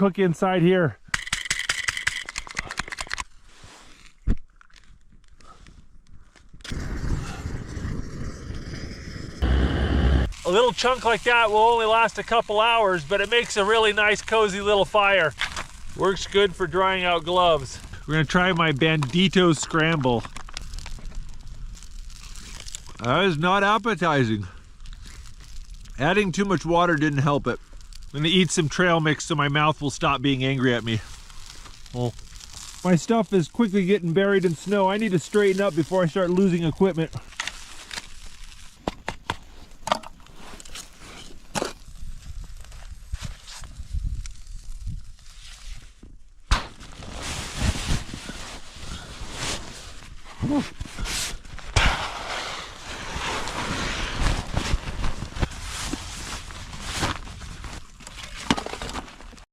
cook inside here. A little chunk like that will only last a couple hours, but it makes a really nice cozy little fire. Works good for drying out gloves. We're gonna try my Bandito scramble. That is not appetizing. Adding too much water didn't help it. I'm gonna eat some trail mix so my mouth will stop being angry at me. Well, my stuff is quickly getting buried in snow. I need to straighten up before I start losing equipment.